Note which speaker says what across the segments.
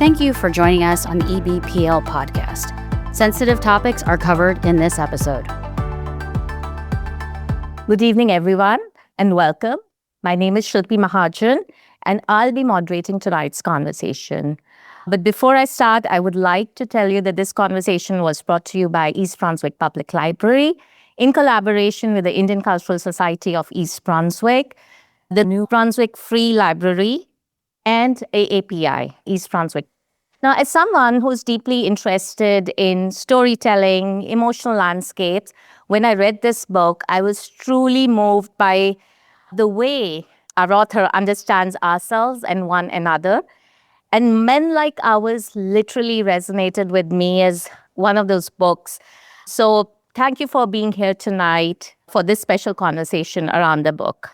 Speaker 1: Thank you for joining us on the EBPL podcast. Sensitive topics are covered in this episode.
Speaker 2: Good evening, everyone, and welcome. My name is Shilpi Mahajan, and I'll be moderating tonight's conversation. But before I start, I would like to tell you that this conversation was brought to you by East Brunswick Public Library in collaboration with the Indian Cultural Society of East Brunswick, the New Brunswick Free Library, and AAPI, East Brunswick. Now, as someone who's deeply interested in storytelling, emotional landscapes, when I read this book, I was truly moved by the way our author understands ourselves and one another. And Men Like Ours literally resonated with me as one of those books. So thank you for being here tonight for this special conversation around the book.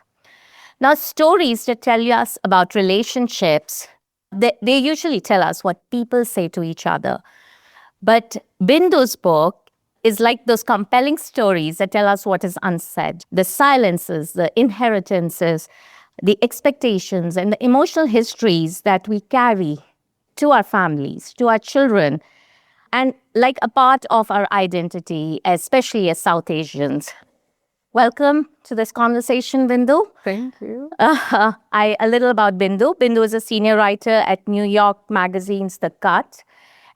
Speaker 2: Now, stories that tell us about relationships, they usually tell us what people say to each other. But Bindu's book is like those compelling stories that tell us what is unsaid. The silences, the inheritances, the expectations, and the emotional histories that we carry to our families, to our children, and like a part of our identity, especially as South Asians. Welcome to this conversation, Bindu.
Speaker 3: Thank you.
Speaker 2: A little about Bindu. Bindu is a senior writer at New York magazine's The Cut,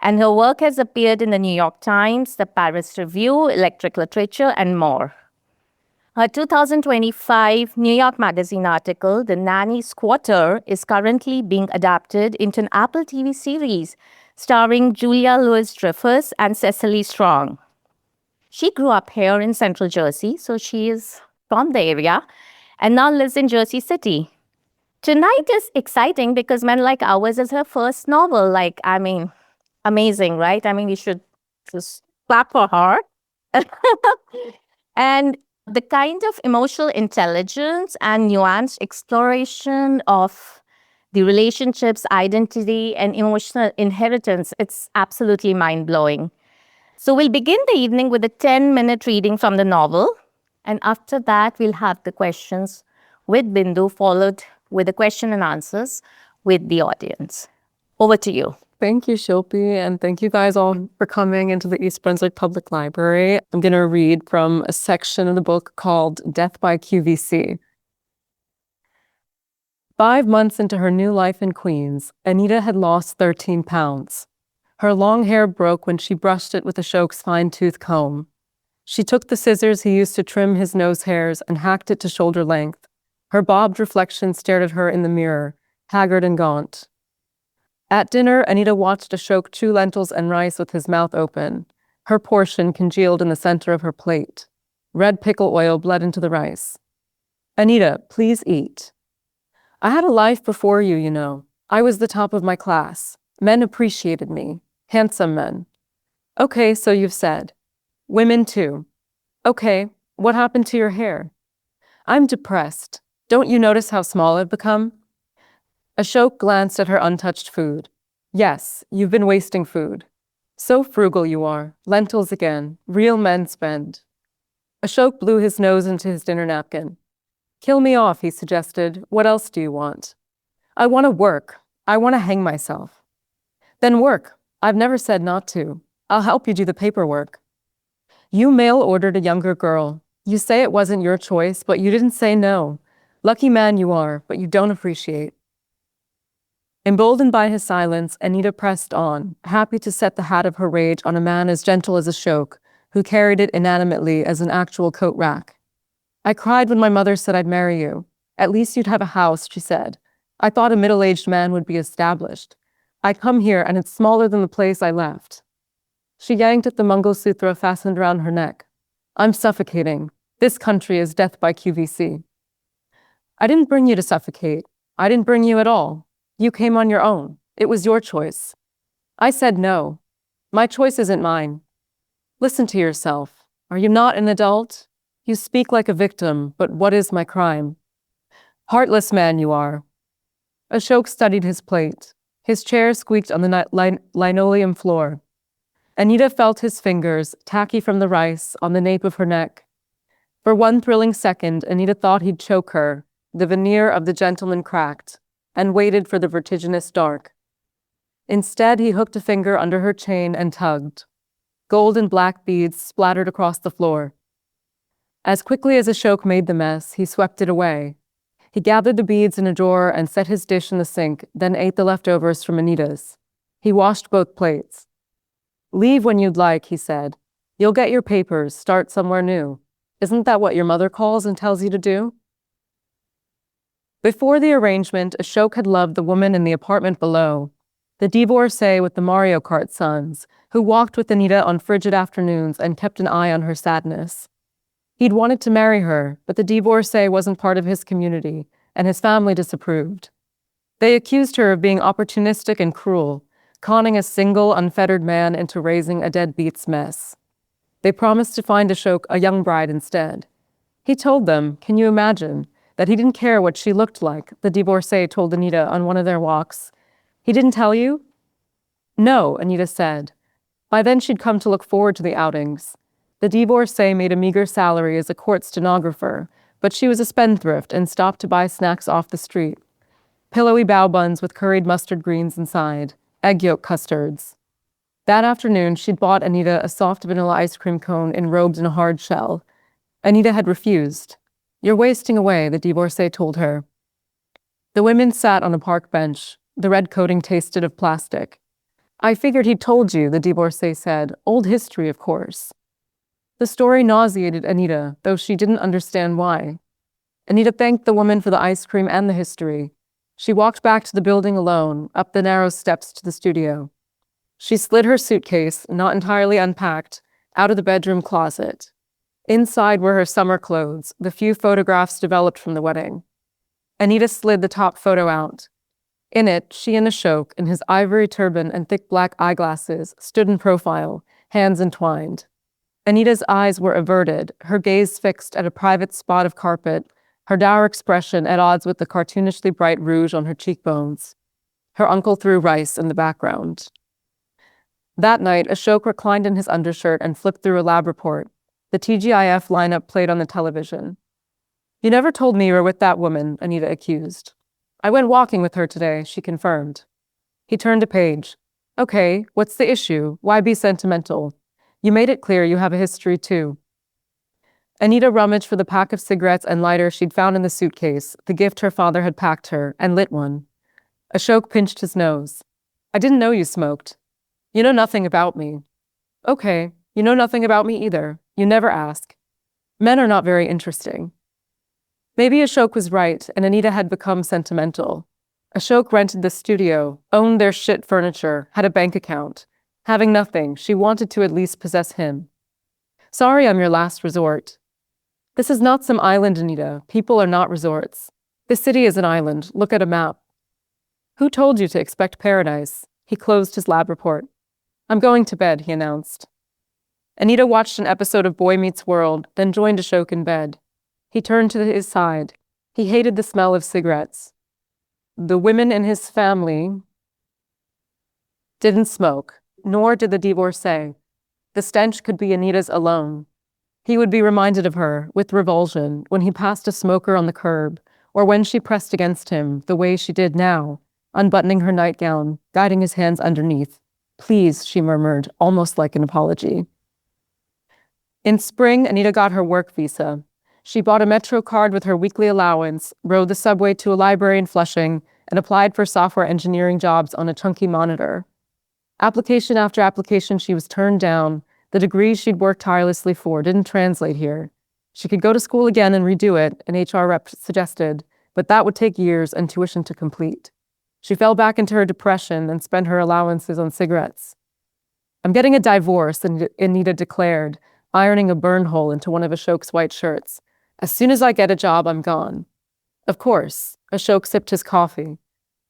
Speaker 2: and her work has appeared in the New York Times, the Paris Review, Electric Literature, and more. Her 2025 New York Magazine article, The Nanny Squatter, is currently being adapted into an Apple TV series starring Julia Louis-Dreyfus and Cecily Strong. She grew up here in Central Jersey, so she is from the area and now lives in Jersey City. Tonight is exciting because Men Like Ours is her first novel. Amazing, right? We should just clap for her. And the kind of emotional intelligence and nuanced exploration of the relationships, identity, and emotional inheritance, it's absolutely mind-blowing. So we'll begin the evening with a 10-minute reading from the novel. And after that, we'll have the questions with Bindu, followed with the question and answers with the audience. Over to you.
Speaker 3: Thank you, Shilpi, and thank you guys all for coming into the East Brunswick Public Library. I'm going to read from a section of the book called Death by QVC. 5 months into her new life in Queens, Anita had lost 13 pounds. Her long hair broke when she brushed it with Ashok's fine-tooth comb. She took the scissors he used to trim his nose hairs and hacked it to shoulder length. Her bobbed reflection stared at her in the mirror, haggard and gaunt. At dinner, Anita watched Ashok chew lentils and rice with his mouth open. Her portion congealed in the center of her plate. Red pickle oil bled into the rice. Anita, please eat. I had a life before you, you know. I was the top of my class. Men appreciated me. Handsome men. Okay, so you've said. Women too. Okay, what happened to your hair? I'm depressed. Don't you notice how small I've become? Ashok glanced at her untouched food. Yes, you've been wasting food. So frugal you are. Lentils again. Real men spend. Ashok blew his nose into his dinner napkin. Kill me off, he suggested. What else do you want? I want to work. I want to hang myself. Then work. I've never said not to. I'll help you do the paperwork. You mail-ordered a younger girl. You say it wasn't your choice, but you didn't say no. Lucky man you are, but you don't appreciate. Emboldened by his silence, Anita pressed on, happy to set the hat of her rage on a man as gentle as Ashok, who carried it inanimately as an actual coat rack. I cried when my mother said I'd marry you. At least you'd have a house, she said. I thought a middle-aged man would be established. I come here and it's smaller than the place I left. She yanked at the Mangalsutra fastened around her neck. I'm suffocating. This country is death by QVC. I didn't bring you to suffocate. I didn't bring you at all. You came on your own. It was your choice. I said no. My choice isn't mine. Listen to yourself. Are you not an adult? You speak like a victim, but what is my crime? Heartless man you are. Ashok studied his plate. His chair squeaked on the linoleum floor. Anita felt his fingers, tacky from the rice, on the nape of her neck. For one thrilling second, Anita thought he'd choke her. The veneer of the gentleman cracked, and waited for the vertiginous dark. Instead, he hooked a finger under her chain and tugged. Gold and black beads splattered across the floor. As quickly as Ashok made the mess, he swept it away. He gathered the beads in a drawer and set his dish in the sink, then ate the leftovers from Anita's. He washed both plates. "Leave when you'd like," he said. "You'll get your papers, start somewhere new. Isn't that what your mother calls and tells you to do?" Before the arrangement, Ashok had loved the woman in the apartment below, the divorcee with the Mario Kart sons, who walked with Anita on frigid afternoons and kept an eye on her sadness. He'd wanted to marry her, but the divorcee wasn't part of his community, and his family disapproved. They accused her of being opportunistic and cruel, conning a single, unfettered man into raising a deadbeat's mess. They promised to find Ashok a young bride instead. He told them, can you imagine, that he didn't care what she looked like, the divorcee told Anita on one of their walks. "He didn't tell you?" "No," Anita said. By then she'd come to look forward to the outings. The divorcee made a meager salary as a court stenographer, but she was a spendthrift and stopped to buy snacks off the street. Pillowy bao buns with curried mustard greens inside, egg yolk custards. That afternoon, she'd bought Anita a soft vanilla ice cream cone enrobed in a hard shell. Anita had refused. "You're wasting away," the divorcee told her. The women sat on a park bench. The red coating tasted of plastic. "I figured he'd told you," the divorcee said. "Old history, of course." The story nauseated Anita, though she didn't understand why. Anita thanked the woman for the ice cream and the history. She walked back to the building alone, up the narrow steps to the studio. She slid her suitcase, not entirely unpacked, out of the bedroom closet. Inside were her summer clothes, the few photographs developed from the wedding. Anita slid the top photo out. In it, she and Ashok, in his ivory turban and thick black eyeglasses, stood in profile, hands entwined. Anita's eyes were averted, her gaze fixed at a private spot of carpet, her dour expression at odds with the cartoonishly bright rouge on her cheekbones. Her uncle threw rice in the background. That night, Ashok reclined in his undershirt and flipped through a lab report. The TGIF lineup played on the television. "You never told me you were with that woman," Anita accused. "I went walking with her today," she confirmed. He turned a page. "Okay, what's the issue? Why be sentimental? You made it clear you have a history too." Anita rummaged for the pack of cigarettes and lighter she'd found in the suitcase, the gift her father had packed her, and lit one. Ashok pinched his nose. "I didn't know you smoked." "You know nothing about me." "Okay, you know nothing about me either. You never ask. Men are not very interesting." Maybe Ashok was right, and Anita had become sentimental. Ashok rented the studio, owned their shit furniture, had a bank account. Having nothing, she wanted to at least possess him. "Sorry, I'm your last resort." "This is not some island, Anita. People are not resorts. This city is an island. Look at a map." "Who told you to expect paradise?" He closed his lab report. "I'm going to bed," he announced. Anita watched an episode of Boy Meets World, then joined Ashok in bed. He turned to his side. He hated the smell of cigarettes. The women in his family didn't smoke, nor did the divorcee. The stench could be Anita's alone. He would be reminded of her, with revulsion, when he passed a smoker on the curb, or when she pressed against him, the way she did now, unbuttoning her nightgown, guiding his hands underneath. "Please," she murmured, almost like an apology. In spring, Anita got her work visa. She bought a Metro card with her weekly allowance, rode the subway to a library in Flushing, and applied for software engineering jobs on a chunky monitor. Application after application, she was turned down. The degree she'd worked tirelessly for didn't translate here. She could go to school again and redo it, an HR rep suggested, but that would take years and tuition to complete. She fell back into her depression and spent her allowances on cigarettes. "I'm getting a divorce," Anita declared, ironing a burn hole into one of Ashok's white shirts. "As soon as I get a job, I'm gone." Of course, Ashok sipped his coffee.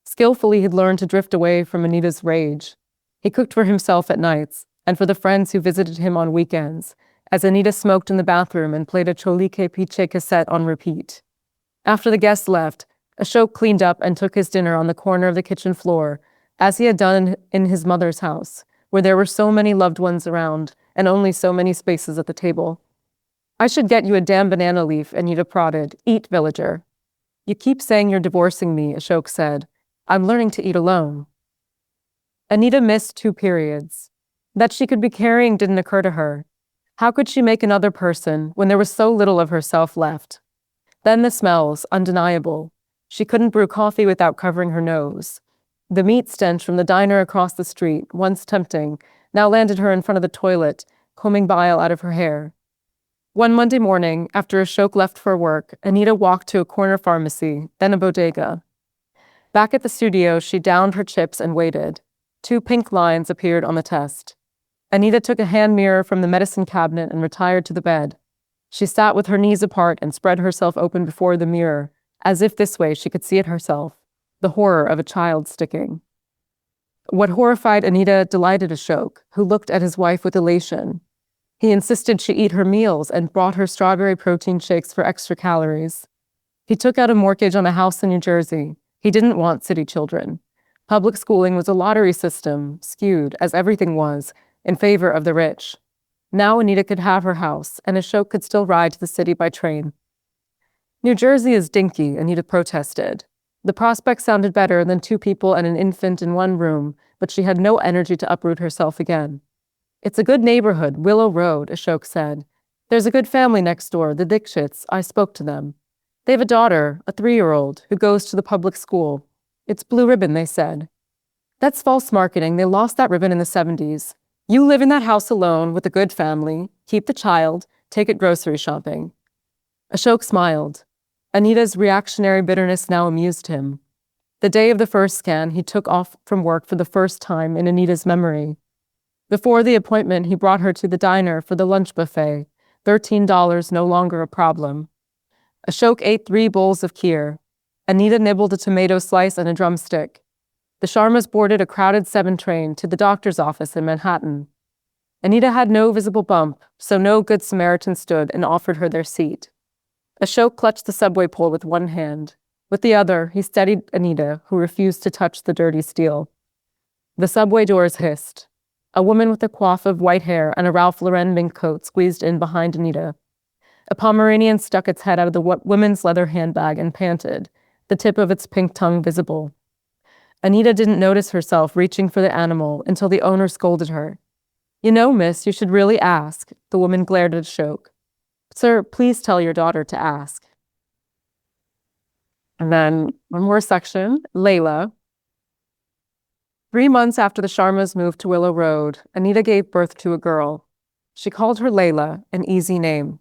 Speaker 3: Skillfully, he'd learned to drift away from Anita's rage. He cooked for himself at nights, and for the friends who visited him on weekends, as Anita smoked in the bathroom and played a Choli Ke Piche cassette on repeat. After the guests left, Ashok cleaned up and took his dinner on the corner of the kitchen floor, as he had done in his mother's house, where there were so many loved ones around, and only so many spaces at the table. "I should get you a damn banana leaf," Anita prodded. "Eat, villager." "You keep saying you're divorcing me," Ashok said. "I'm learning to eat alone." Anita missed 2 periods. That she could be carrying didn't occur to her. How could she make another person when there was so little of herself left? Then the smells, undeniable. She couldn't brew coffee without covering her nose. The meat stench from the diner across the street, once tempting, now landed her in front of the toilet, combing bile out of her hair. One Monday morning, after Ashok left for work, Anita walked to a corner pharmacy, then a bodega. Back at the studio, she downed her chips and waited. 2 pink lines appeared on the test. Anita took a hand mirror from the medicine cabinet and retired to the bed. She sat with her knees apart and spread herself open before the mirror, as if this way she could see it herself, the horror of a child sticking. What horrified Anita delighted Ashok, who looked at his wife with elation. He insisted she eat her meals and brought her strawberry protein shakes for extra calories. He took out a mortgage on a house in New Jersey. He didn't want city children. Public schooling was a lottery system, skewed, as everything was, in favor of the rich. Now Anita could have her house, and Ashok could still ride to the city by train. New Jersey is dinky, Anita protested. The prospect sounded better than 2 people and an infant in one room, but she had no energy to uproot herself again. It's a good neighborhood, Willow Road, Ashok said. There's a good family next door, the Dikshits. I spoke to them. They have a daughter, a 3-year-old, who goes to the public school. It's blue ribbon, they said. That's false marketing. They lost that ribbon in the 70s. You live in that house alone with a good family, keep the child, take it grocery shopping. Ashok smiled. Anita's reactionary bitterness now amused him. The day of the first scan, he took off from work for the first time in Anita's memory. Before the appointment, he brought her to the diner for the lunch buffet, $13 no longer a problem. Ashok ate 3 bowls of kheer. Anita nibbled a tomato slice and a drumstick. The Sharmas boarded a crowded 7 train to the doctor's office in Manhattan. Anita had no visible bump, so no good Samaritan stood and offered her their seat. Ashok clutched the subway pole with one hand. With the other, he steadied Anita, who refused to touch the dirty steel. The subway doors hissed. A woman with a coif of white hair and a Ralph Lauren mink coat squeezed in behind Anita. A Pomeranian stuck its head out of the woman's leather handbag and panted, the tip of its pink tongue visible. Anita didn't notice herself reaching for the animal until the owner scolded her. You know, miss, you should really ask. The woman glared at Ashok. Sir, please tell your daughter to ask. And then one more section, Leila. 3 months after the Sharmas moved to Willow Road, Anita gave birth to a girl. She called her Leila, an easy name.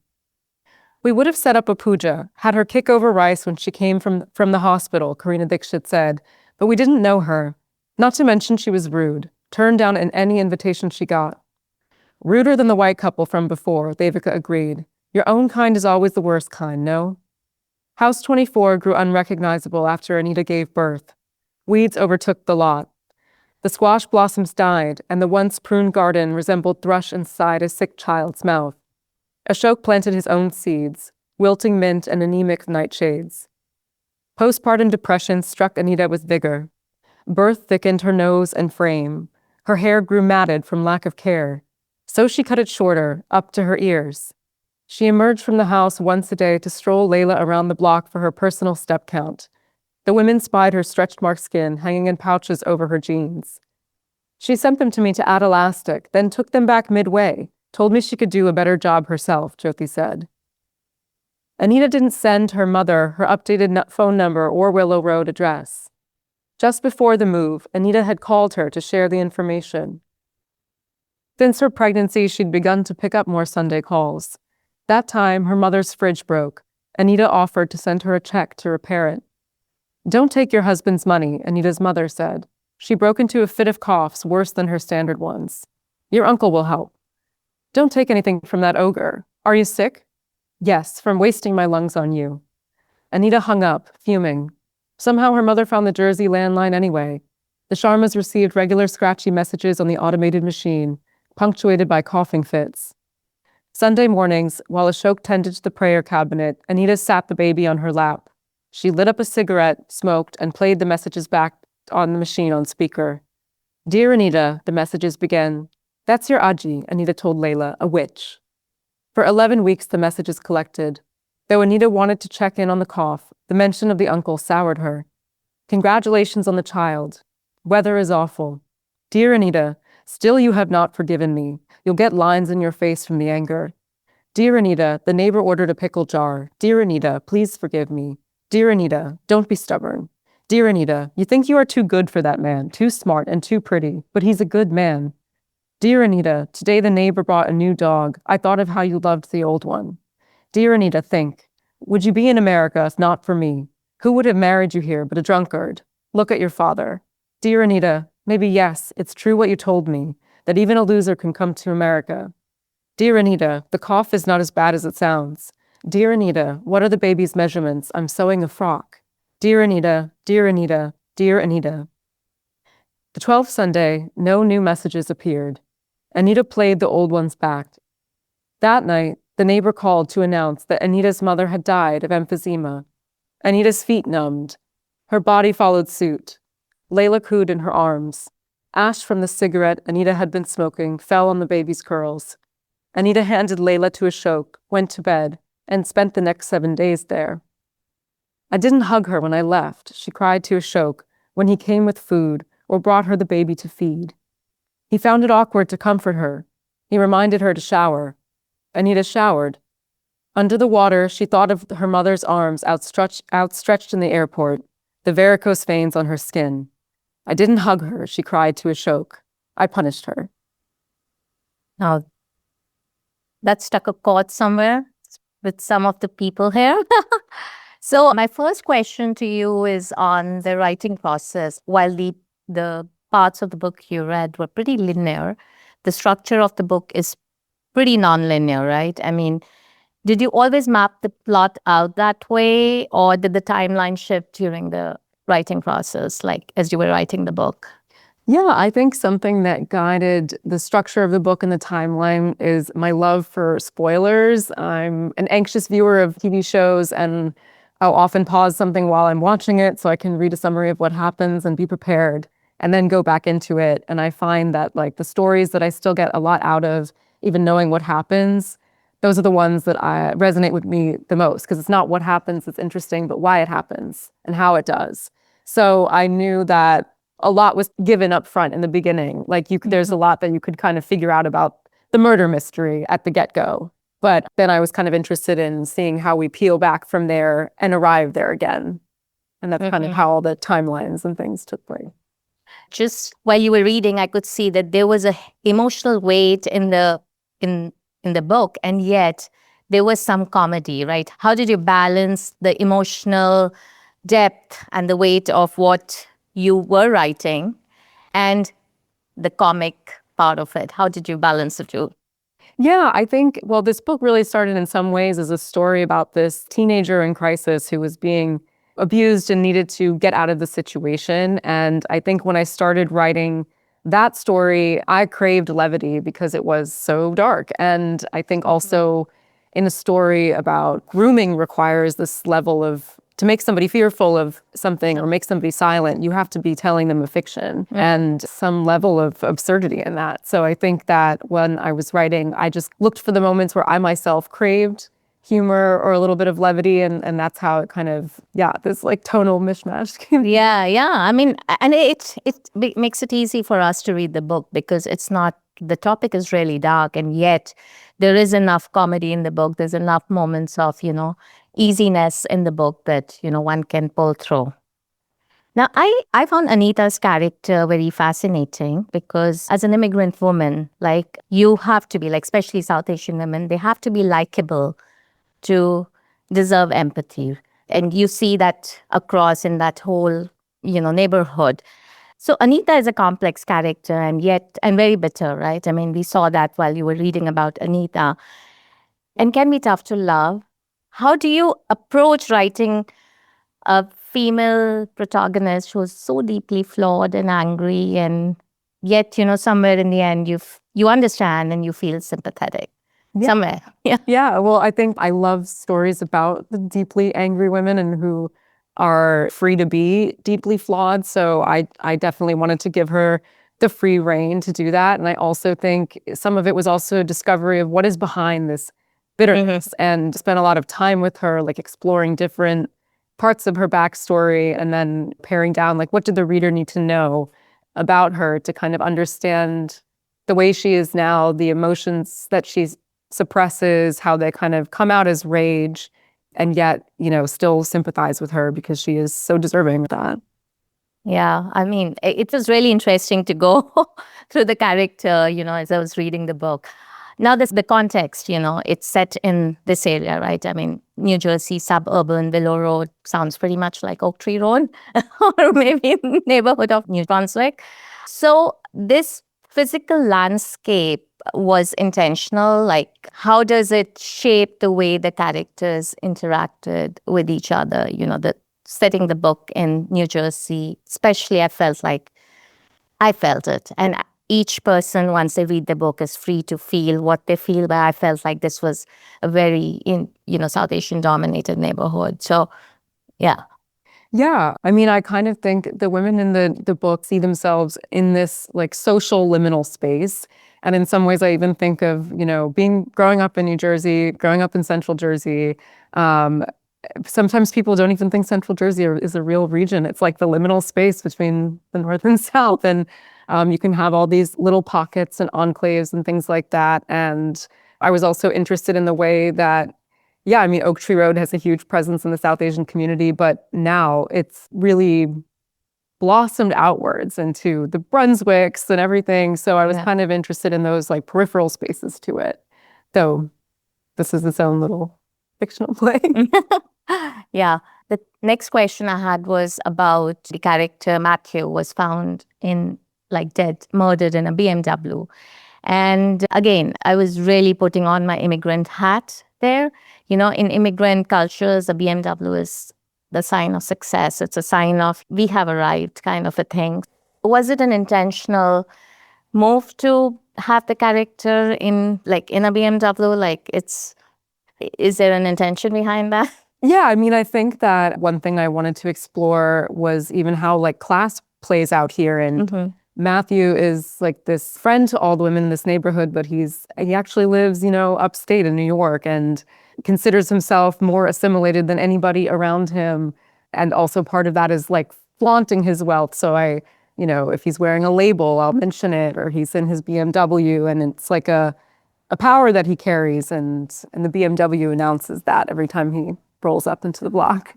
Speaker 3: We would have set up a puja, had her kick over rice when she came from the hospital, Karina Dikshit said, but we didn't know her. Not to mention she was rude, turned down any invitation she got. Ruder than the white couple from before, Devika agreed. Your own kind is always the worst kind, no? House 24 grew unrecognizable after Anita gave birth. Weeds overtook the lot. The squash blossoms died, and the once pruned garden resembled thrush inside a sick child's mouth. Ashok planted his own seeds, wilting mint and anemic nightshades. Postpartum depression struck Anita with vigor. Birth thickened her nose and frame. Her hair grew matted from lack of care. So she cut it shorter, up to her ears. She emerged from the house once a day to stroll Leila around the block for her personal step count. The women spied her stretch-marked skin hanging in pouches over her jeans. She sent them to me to add elastic, then took them back midway, told me she could do a better job herself, Jyoti said. Anita didn't send her mother her updated phone number or Willow Road address. Just before the move, Anita had called her to share the information. Since her pregnancy, she'd begun to pick up more Sunday calls. That time, her mother's fridge broke. Anita offered to send her a check to repair it. Don't take your husband's money, Anita's mother said. She broke into a fit of coughs worse than her standard ones. Your uncle will help. Don't take anything from that ogre. Are you sick? Yes, from wasting my lungs on you. Anita hung up, fuming. Somehow her mother found the Jersey landline anyway. The Sharmas received regular scratchy messages on the automated machine, punctuated by coughing fits. Sunday mornings, while Ashok tended to the prayer cabinet, Anita sat the baby on her lap. She lit up a cigarette, smoked, and played the messages back on the machine on speaker. Dear Anita, the messages began. That's your Aji, Anita told Leila, a witch. For 11 weeks, the messages collected. Though Anita wanted to check in on the cough, the mention of the uncle soured her. Congratulations on the child. Weather is awful. Dear Anita, still you have not forgiven me. You'll get lines in your face from the anger. Dear Anita, the neighbor ordered a pickle jar. Dear Anita, please forgive me. Dear Anita, don't be stubborn. Dear Anita, you think you are too good for that man, too smart and too pretty, but he's a good man. Dear Anita, today the neighbor brought a new dog. I thought of how you loved the old one. Dear Anita, think. Would you be in America if not for me? Who would have married you here but a drunkard? Look at your father. Dear Anita, maybe yes, it's true what you told me, that even a loser can come to America. Dear Anita, the cough is not as bad as it sounds. Dear Anita, what are the baby's measurements? I'm sewing a frock. Dear Anita, dear Anita, dear Anita. The 12th Sunday, no new messages appeared. Anita played the old ones back. That night, the neighbor called to announce that Anita's mother had died of emphysema. Anita's feet numbed. Her body followed suit. Leila cooed in her arms. Ash from the cigarette Anita had been smoking fell on the baby's curls. Anita handed Leila to Ashok, went to bed, and spent the next 7 days there. I didn't hug her when I left, she cried to Ashok when he came with food or brought her the baby to feed. He found it awkward to comfort her. He reminded her to shower. Anita showered. Under the water, she thought of her mother's arms outstretched in the airport, the varicose veins on her skin. I didn't hug her, she cried to Ashok. I punished her.
Speaker 2: Now, that struck a chord somewhere with some of the people here. So my first question to you is on the writing process. While the parts of the book you read were pretty linear, the structure of the book is pretty non-linear, right? I mean, did you always map the plot out that way, or did the timeline shift during the writing process, like as you were writing the book?
Speaker 3: Yeah, I think something that guided the structure of the book and the timeline is my love for spoilers. I'm an anxious viewer of TV shows, and I'll often pause something while I'm watching it so I can read a summary of what happens and be prepared, and then go back into it. And I find that like the stories that I still get a lot out of, even knowing what happens, those are the ones that resonate with me the most, because it's not what happens that's interesting, but why it happens and how it does. So I knew that a lot was given up front in the beginning. Like there's a lot that you could kind of figure out about the murder mystery at the get-go. But then I was kind of interested in seeing how we peel back from there and arrive there again. And that's kind of how all the timelines and things took place.
Speaker 2: Just while you were reading, I could see that there was a emotional weight in the book, and yet there was some comedy, right? How did you balance the emotional depth and the weight of what you were writing and the comic part of it? How did you balance the two?
Speaker 3: Yeah, I think, well, this book really started in some ways as a story about this teenager in crisis who was being abused and needed to get out of the situation. And I think when I started writing that story, I craved levity because it was so dark. And I think also in a story about grooming requires this level of, to make somebody fearful of something or make somebody silent, you have to be telling them a fiction and some level of absurdity in that. So I think that when I was writing, I just looked for the moments where I myself craved humor or a little bit of levity, and that's how it kind of, this like tonal mishmash.
Speaker 2: Yeah. I mean, and it makes it easy for us to read the book because it's not, the topic is really dark, and yet there is enough comedy in the book. There's enough moments of, easiness in the book that, one can pull through. Now, I found Anita's character very fascinating because as an immigrant woman, like you have to be, like especially South Asian women, they have to be likable to deserve empathy. And you see that across in that whole, neighborhood. So Anita is a complex character and very bitter, right? I mean, we saw that while you were reading about Anita, and can be tough to love. How do you approach writing a female protagonist who's so deeply flawed and angry, and yet, somewhere in the end, you understand and you feel sympathetic?
Speaker 3: Yeah.
Speaker 2: Somewhere. Yeah.
Speaker 3: Yeah. Well, I think I love stories about the deeply angry women and who are free to be deeply flawed. So I definitely wanted to give her the free rein to do that. And I also think some of it was also a discovery of what is behind this bitterness, and spent a lot of time with her, like exploring different parts of her backstory and then paring down, like, what did the reader need to know about her to kind of understand the way she is now, the emotions that she suppresses, how they kind of come out as rage, and yet, still sympathize with her because she is so deserving of that.
Speaker 2: Yeah, I mean, it was really interesting to go through the character, as I was reading the book. Now, the context, it's set in this area, right? I mean, New Jersey, suburban, Willow Road sounds pretty much like Oak Tree Road or maybe neighborhood of New Brunswick. So this physical landscape was intentional. Like, how does it shape the way the characters interacted with each other? Setting the book in New Jersey, especially, I felt it. And each person, once they read the book, is free to feel what they feel. But I felt like this was a very, South Asian dominated neighborhood. So, yeah.
Speaker 3: Yeah. I mean, I kind of think the women in the book see themselves in this like social liminal space. And in some ways, I even think of, growing up in New Jersey, growing up in Central Jersey. Sometimes people don't even think Central Jersey is a real region. It's like the liminal space between the North and South. And you can have all these little pockets and enclaves and things like that. And I was also interested in the way that, Oak Tree Road has a huge presence in the South Asian community, but now it's really blossomed outwards into the Brunswicks and everything. So I was kind of interested in those like peripheral spaces to it. Though this is its own little fictional play.
Speaker 2: Yeah. The next question I had was about the character Matthew was found dead, murdered in a BMW. And again, I was really putting on my immigrant hat there. In immigrant cultures, a BMW is the sign of success. It's a sign of we have arrived kind of a thing. Was it an intentional move to have the character in a BMW? Is there an intention behind that?
Speaker 3: Yeah, I mean, I think that one thing I wanted to explore was even how class plays out here. And Matthew is like this friend to all the women in this neighborhood, but he actually lives, upstate in New York and considers himself more assimilated than anybody around him. And also part of that is flaunting his wealth. So if he's wearing a label, I'll mention it, or he's in his BMW, and it's like a power that he carries, and the BMW announces that every time he rolls up into the block.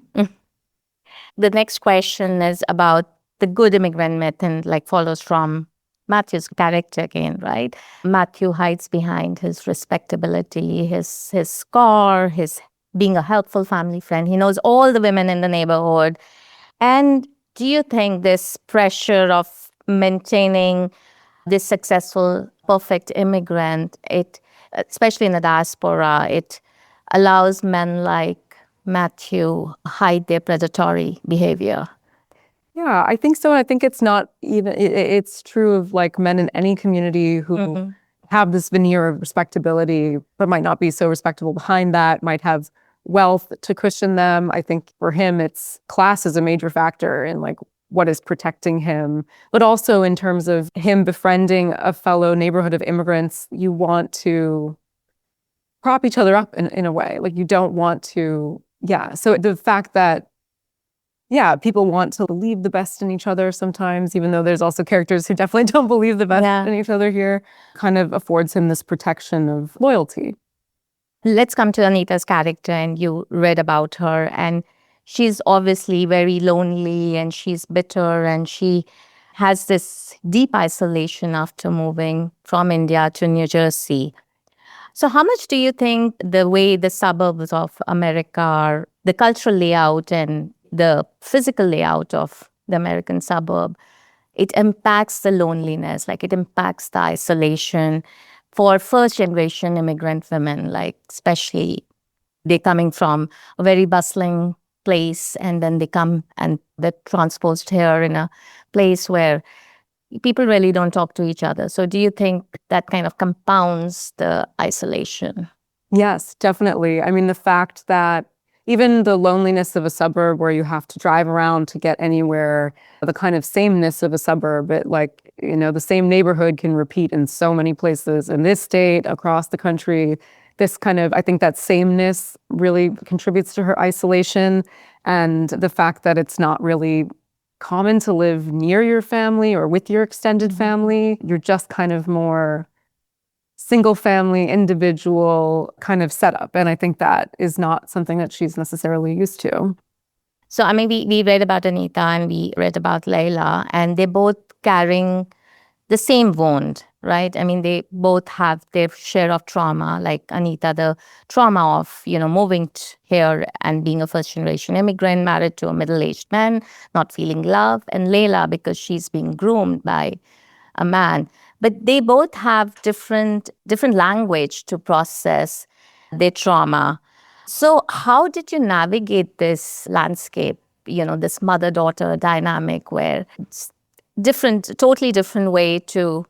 Speaker 2: The next question is about the good immigrant myth and follows from Matthew's character again, right? Matthew hides behind his respectability, his car, his being a helpful family friend. He knows all the women in the neighborhood. And do you think this pressure of maintaining this successful, perfect immigrant, especially in the diaspora, it allows men like Matthew hide their predatory behavior?
Speaker 3: Yeah, I think so. And I think it's not even, it's true of men in any community who have this veneer of respectability, but might not be so respectable behind that, might have wealth to cushion them. I think for him, it's class is a major factor in what is protecting him, but also in terms of him befriending a fellow neighborhood of immigrants, you want to prop each other up in a way. You don't want to, So the fact that, people want to believe the best in each other sometimes, even though there's also characters who definitely don't believe the best in each other here, kind of affords him this protection of loyalty.
Speaker 2: Let's come to Anita's character, and you read about her, and she's obviously very lonely, and she's bitter, and she has this deep isolation after moving from India to New Jersey. So how much do you think the way the suburbs of America are, the cultural layout and the physical layout of the American suburb, it impacts the loneliness, it impacts the isolation for first-generation immigrant women, especially they're coming from a very bustling place, and then they come and they're transposed here in a place where people really don't talk to each other. So do you think that kind of compounds the isolation?
Speaker 3: Yes, definitely. I mean, the fact that even the loneliness of a suburb where you have to drive around to get anywhere, the kind of sameness of a suburb, the same neighborhood can repeat in so many places in this state, across the country. This kind of, I think that sameness really contributes to her isolation, and the fact that it's not really common to live near your family or with your extended family. You're just kind of more single family, individual kind of setup. And I think that is not something that she's necessarily used to.
Speaker 2: So, I mean, we read about Anita and we read about Leila, and they're both carrying the same wound, right? I mean, they both have their share of trauma, like Anita, the trauma of, moving here and being a first-generation immigrant, married to a middle-aged man, not feeling love, and Leila, because she's being groomed by a man. But they both have different language to process their trauma. So how did you navigate this landscape, this mother-daughter dynamic where it's totally different way to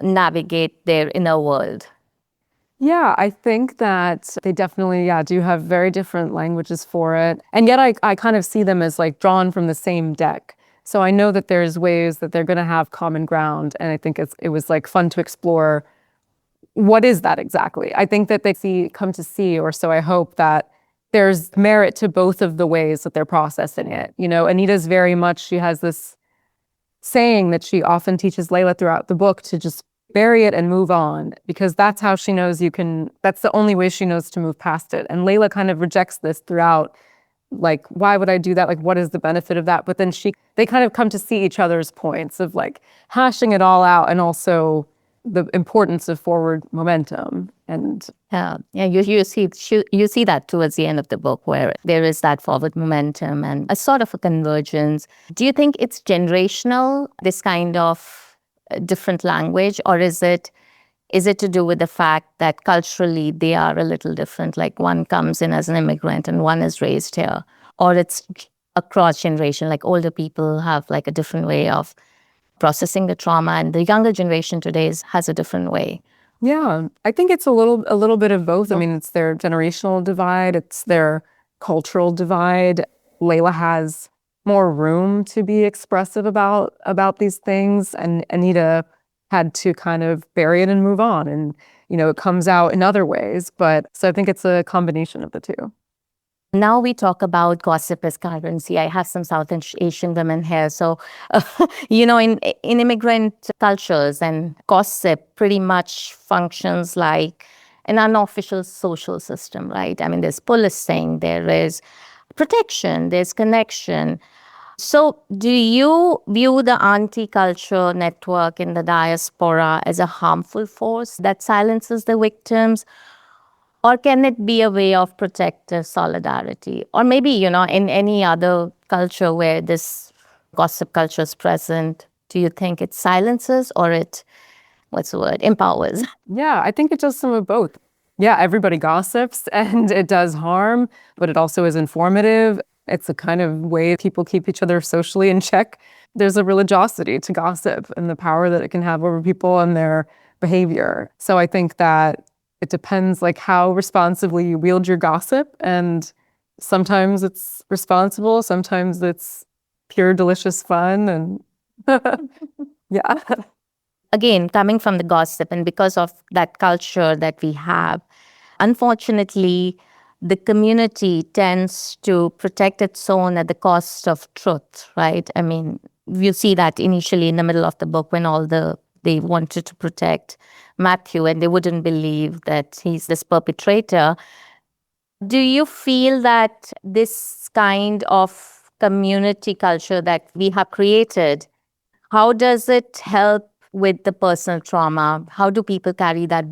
Speaker 2: navigate their inner world?
Speaker 3: Yeah, I think that they definitely, do have very different languages for it. And yet I kind of see them as like drawn from the same deck. So I know that there's ways that they're going to have common ground. And I think it was like fun to explore what is that exactly. I think that they come to see, or so I hope, that there's merit to both of the ways that they're processing it. Anita's very much, she has this saying that she often teaches Leila throughout the book to just bury it and move on, because that's how she knows that's the only way she knows to move past it. And Leila kind of rejects this throughout, like, why would I do that? Like, what is the benefit of that? But then they kind of come to see each other's points of like hashing it all out, and also the importance of forward momentum. And
Speaker 2: you see that towards the end of the book, where there is that forward momentum and a sort of a convergence. Do you think it's generational, this kind of different language, or is it to do with the fact that culturally they are a little different, like one comes in as an immigrant and one is raised here, or it's across generation, like older people have like a different way of processing the trauma, and the younger generation today has a different way?
Speaker 3: Yeah, I think it's a little bit of both. I mean, it's their generational divide, it's their cultural divide. Leila has more room to be expressive about these things, and Anita had to kind of bury it and move on. And, it comes out in other ways. But so I think it's a combination of the two.
Speaker 2: Now we talk about gossip as currency. I have some South Asian women here. So, in immigrant cultures, and gossip pretty much functions like an unofficial social system, right? I mean, there's policing, there is protection, there's connection. So do you view the anti-culture network in the diaspora as a harmful force that silences the victims? Or can it be a way of protective solidarity? Or maybe, in any other culture where this gossip culture is present, do you think it silences or empowers?
Speaker 3: Yeah, I think it does some of both. Yeah, everybody gossips and it does harm, but it also is informative. It's a kind of way people keep each other socially in check. There's a religiosity to gossip and the power that it can have over people and their behavior. So I think that it depends like how responsibly you wield your gossip. And sometimes it's responsible, sometimes it's pure, delicious fun. And yeah.
Speaker 2: Again, coming from the gossip, and because of that culture that we have, unfortunately, the community tends to protect its own at the cost of truth, right? I mean, you see that initially in the middle of the book when they wanted to protect Matthew and they wouldn't believe that he's this perpetrator. Do you feel that this kind of community culture that we have created, how does it help with the personal trauma? How do people carry that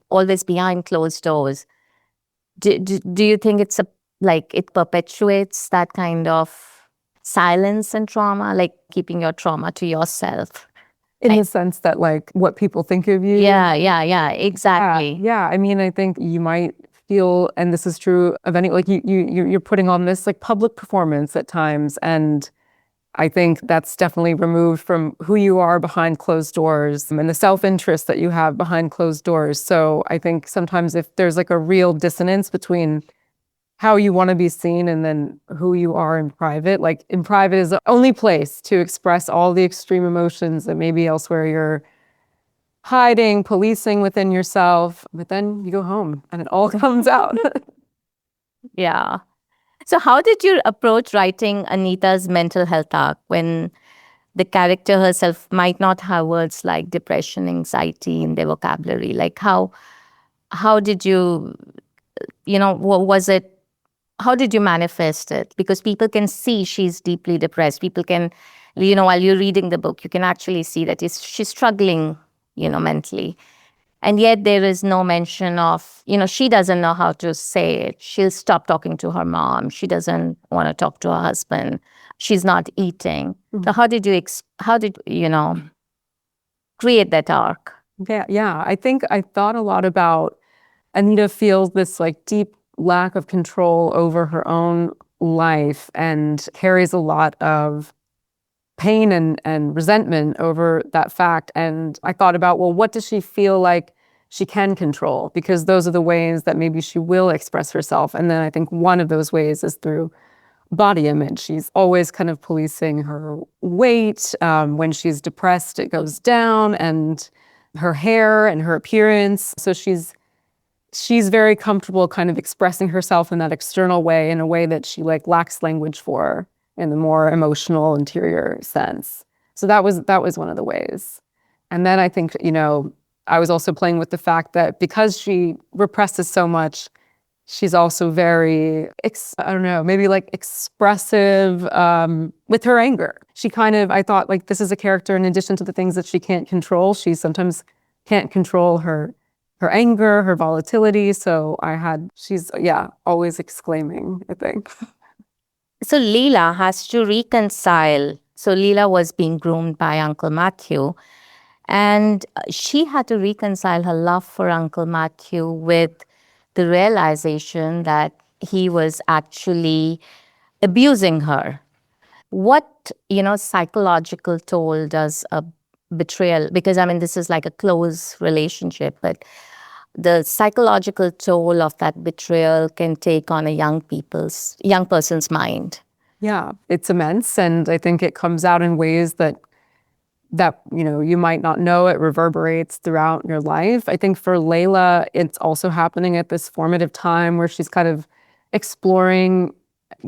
Speaker 2: always behind closed doors? Do you think it perpetuates that kind of silence and trauma, like keeping your trauma to yourself?
Speaker 3: In the sense that like what people think of you?
Speaker 2: Yeah, exactly.
Speaker 3: Yeah, I mean, I think you might feel, and this is true of any, like you're putting on this like public performance at times, and I think that's definitely removed from who you are behind closed doors and the self-interest that you have behind closed doors. So I think sometimes if there's like a real dissonance between how you want to be seen and then who you are in private, like in private is the only place to express all the extreme emotions that maybe elsewhere you're hiding, policing within yourself, but then you go home and it all comes out.
Speaker 2: Yeah. So how did you approach writing Anita's mental health arc when the character herself might not have words like depression, anxiety in their vocabulary? Like how did you, was it, how did you manifest it? Because people can see she's deeply depressed. People can, while you're reading the book, you can actually see that she's struggling, mentally. And yet there is no mention of, she doesn't know how to say it. She'll stop talking to her mom. She doesn't want to talk to her husband. She's not eating. So how did create that arc?
Speaker 3: Yeah. I think I thought a lot about Anita feels this like deep lack of control over her own life and carries a lot of pain and resentment over that fact. And I thought about, well, what does she feel like she can control? Because those are the ways that maybe she will express herself. And then I think one of those ways is through body image. She's always kind of policing her weight. When she's depressed, it goes down, and her hair and her appearance. So she's very comfortable kind of expressing herself in that external way, in a way that she like lacks language for in the more emotional interior sense. So that was one of the ways. And then I think, I was also playing with the fact that because she represses so much, she's also very, maybe like expressive with her anger. I thought like this is a character, in addition to the things that she can't control, she sometimes can't control her anger, her volatility. So she's always exclaiming, I think.
Speaker 2: So Leila has to reconcile. So Leila was being groomed by Uncle Matthew, and she had to reconcile her love for Uncle Matthew with the realization that he was actually abusing her. What, psychological toll does a betrayal, because this is like a close relationship, but the psychological toll of that betrayal can take on a young person's mind.
Speaker 3: Yeah, it's immense. And I think it comes out in ways that you might not know. It reverberates throughout your life. I think for Leila, it's also happening at this formative time where she's kind of exploring,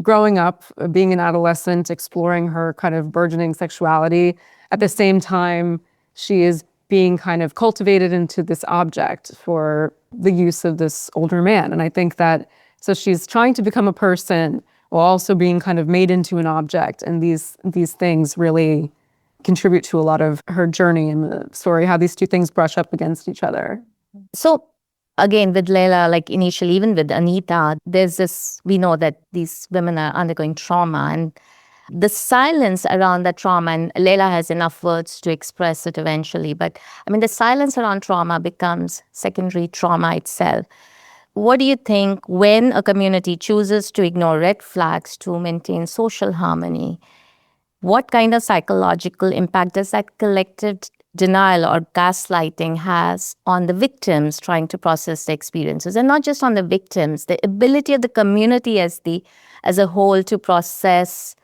Speaker 3: growing up, being an adolescent, exploring her kind of burgeoning sexuality. At the same time, she is being kind of cultivated into this object for the use of this older man. And I think that, so she's trying to become a person while also being kind of made into an object. And these things really contribute to a lot of her journey in the story, how these two things brush up against each other.
Speaker 2: So again, with Leila, like initially, even with Anita, we know that these women are undergoing trauma, and the silence around the trauma, and Leila has enough words to express it eventually, but the silence around trauma becomes secondary trauma itself. What do you think when a community chooses to ignore red flags to maintain social harmony? What kind of psychological impact does that collective denial or gaslighting has on the victims trying to process the experiences? And not just on the victims, the ability of the community as a whole to process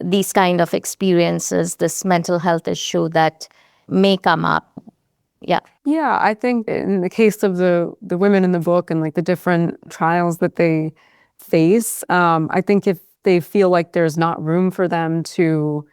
Speaker 2: these kind of experiences, this mental health issue that may come up. Yeah.
Speaker 3: Yeah, I think in the case of the women in the book and like the different trials that they face, I think if they feel like there's not room for them to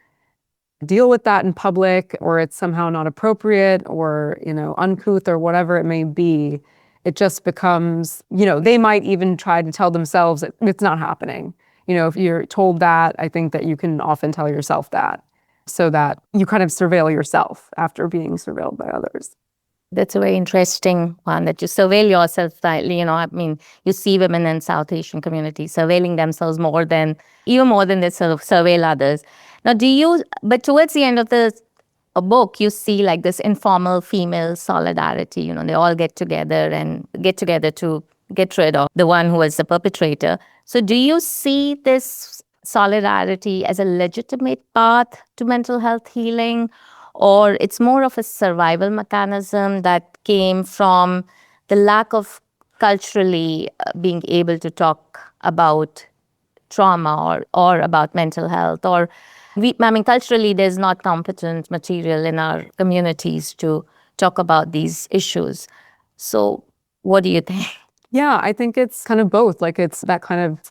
Speaker 3: deal with that in public, or it's somehow not appropriate, or, uncouth, or whatever it may be, it just becomes, they might even try to tell themselves that it's not happening. If you're told that, I think that you can often tell yourself that, so that you kind of surveil yourself after being surveilled by others.
Speaker 2: That's a very interesting one, that you surveil yourself. You see women in South Asian communities surveilling themselves even more than they surveil others. Now, but towards the end of the book, you see like this informal female solidarity. They all get together to get rid of the one who was the perpetrator. So do you see this solidarity as a legitimate path to mental health healing? Or it's more of a survival mechanism that came from the lack of culturally being able to talk about trauma or about mental health? Or culturally, there's not competent material in our communities to talk about these issues. So what do you think?
Speaker 3: Yeah, I think it's kind of both. Like it's that kind of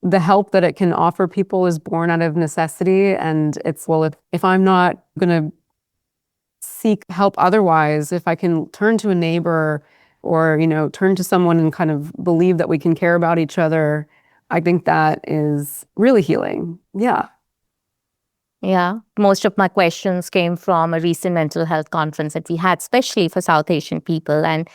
Speaker 3: the help that it can offer people is born out of necessity. And it's, well, if I'm not going to seek help otherwise, if I can turn to a neighbor or, turn to someone and kind of believe that we can care about each other, I think that is really healing. Yeah.
Speaker 2: Yeah. Most of my questions came from a recent mental health conference that we had, especially for South Asian people. And,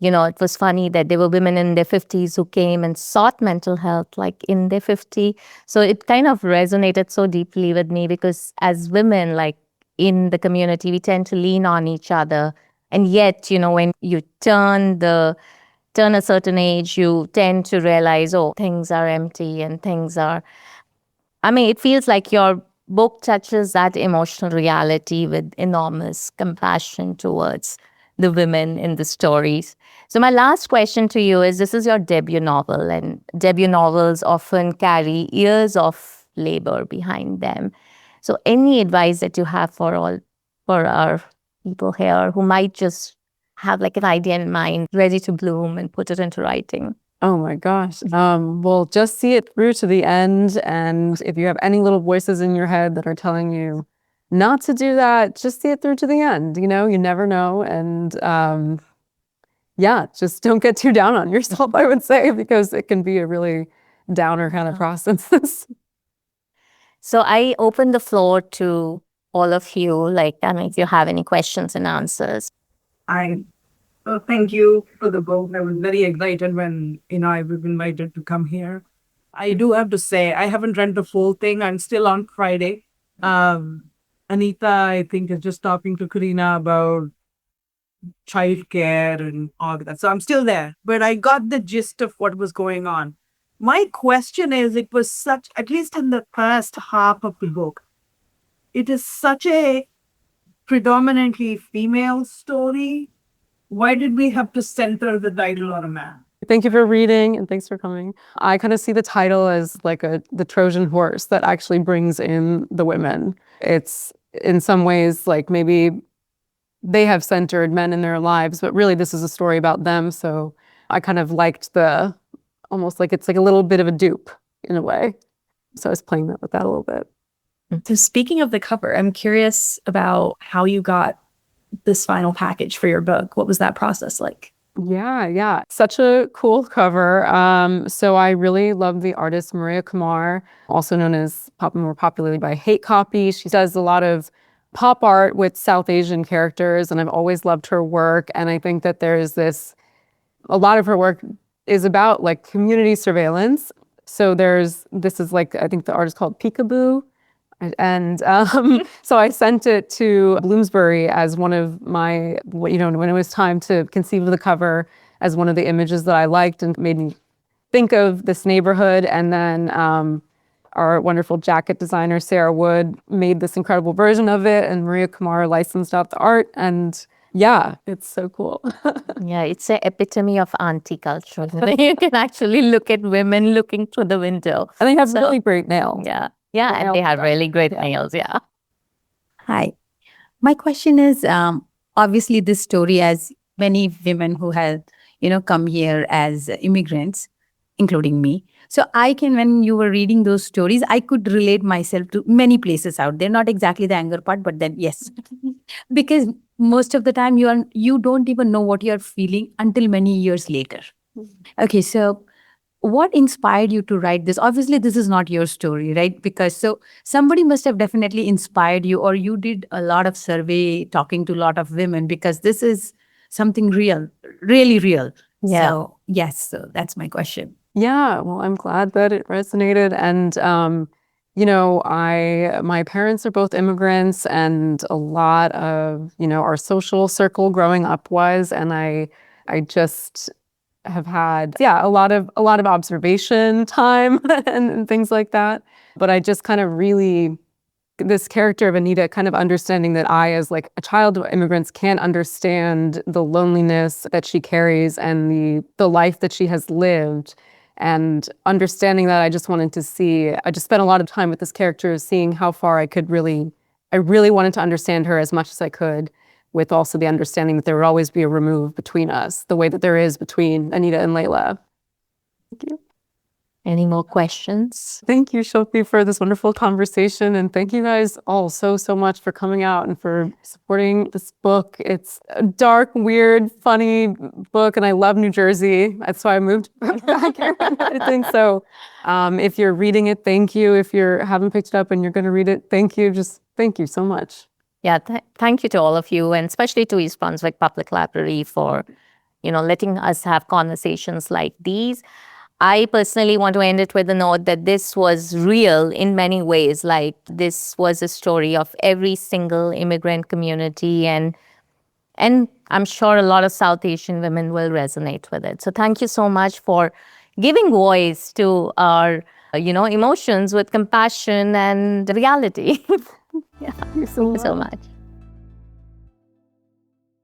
Speaker 2: it was funny that there were women in their 50s who came and sought mental health, like in their 50s. So it kind of resonated so deeply with me because as women, like in the community, we tend to lean on each other. And yet, when you turn a certain age, you tend to realize, oh, things are empty and it feels like your book touches that emotional reality with enormous compassion towards the women in the stories. So my last question to you is, this is your debut novel, and debut novels often carry years of labor behind them. So any advice that you have for our people here who might just have like an idea in mind, ready to bloom and put it into writing?
Speaker 3: Oh my gosh. Well, just see it through to the end. And if you have any little voices in your head that are telling you not to do that, just see it through to the end. You never know. And just don't get too down on yourself, I would say, because it can be a really downer kind of process.
Speaker 2: So I open the floor to all of you, if you have any questions and answers.
Speaker 4: Thank you for the book. I was very excited when, I was invited to come here. I do have to say, I haven't read the full thing. I'm still on Friday. Anita, I think, is just talking to Karina about childcare and all that. So I'm still there, but I got the gist of what was going on. My question is, it was such, at least in the first half of the book, it is such a predominantly female story. Why did we have to center the title on a man?
Speaker 3: Thank you for reading and thanks for coming. I kind of see the title as like the Trojan horse that actually brings in the women. It's in some ways like maybe they have centered men in their lives, but really this is a story about them. So I kind of liked almost like it's like a little bit of a dupe in a way. So I was playing with that a little bit.
Speaker 5: So speaking of the cover, I'm curious about how you got this final package for your book. What was that process like?
Speaker 3: Yeah. Such a cool cover. So I really love the artist Maria Kumar, also known as more popularly by Hate Copy. She does a lot of pop art with South Asian characters, and I've always loved her work. And I think that a lot of her work is about like community surveillance. So this is like, I think the artist called Peekaboo. And so I sent it to Bloomsbury as one of my, when it was time to conceive of the cover, as one of the images that I liked and made me think of this neighborhood. And then our wonderful jacket designer, Sarah Wood, made this incredible version of it, and Maria Kumar licensed out the art. And yeah, it's so cool.
Speaker 2: Yeah, it's an epitome of auntie culture. You can actually look at women looking through the window.
Speaker 3: And they have really great nails.
Speaker 2: Yeah, and they have really great nails, yeah.
Speaker 6: Hi. My question is, obviously this story, as many women who have, come here as immigrants, including me. So when you were reading those stories, I could relate myself to many places out there, not exactly the anger part, but then yes. Because most of the time you don't even know what you're feeling until many years later. Okay, so what inspired you to write this? Obviously, this is not your story, right? Because somebody must have definitely inspired you, or you did a lot of survey talking to a lot of women, because this is something real, really real.
Speaker 2: Yeah.
Speaker 6: So yes, so that's my question.
Speaker 3: Yeah, well, I'm glad that it resonated. And, my parents are both immigrants, and a lot of, our social circle growing up was, and I just have had, a lot of observation time and things like that. But I just kind of really, this character of Anita, kind of understanding that I, as like a child of immigrants, can't understand the loneliness that she carries and the life that she has lived. And understanding that, I just spent a lot of time with this character, seeing how far I really wanted to understand her as much as I could, with also the understanding that there would always be a remove between us, the way that there is between Anita and Leila. Thank you.
Speaker 2: Any more questions?
Speaker 3: Thank you, Shilpi, for this wonderful conversation. And thank you guys all so much for coming out and for supporting this book. It's a dark, weird, funny book, and I love New Jersey. That's why I moved back here. I think so. If you're reading it, thank you. If you haven't picked it up and you're going to read it, thank you. Just thank you so much.
Speaker 2: Yeah, thank you to all of you, and especially to East Brunswick Public Library for, letting us have conversations like these. I personally want to end it with a note that this was real in many ways. Like, this was a story of every single immigrant community, and I'm sure a lot of South Asian women will resonate with it. So thank you so much for giving voice to our, emotions with compassion and reality. Yeah, thank you so much.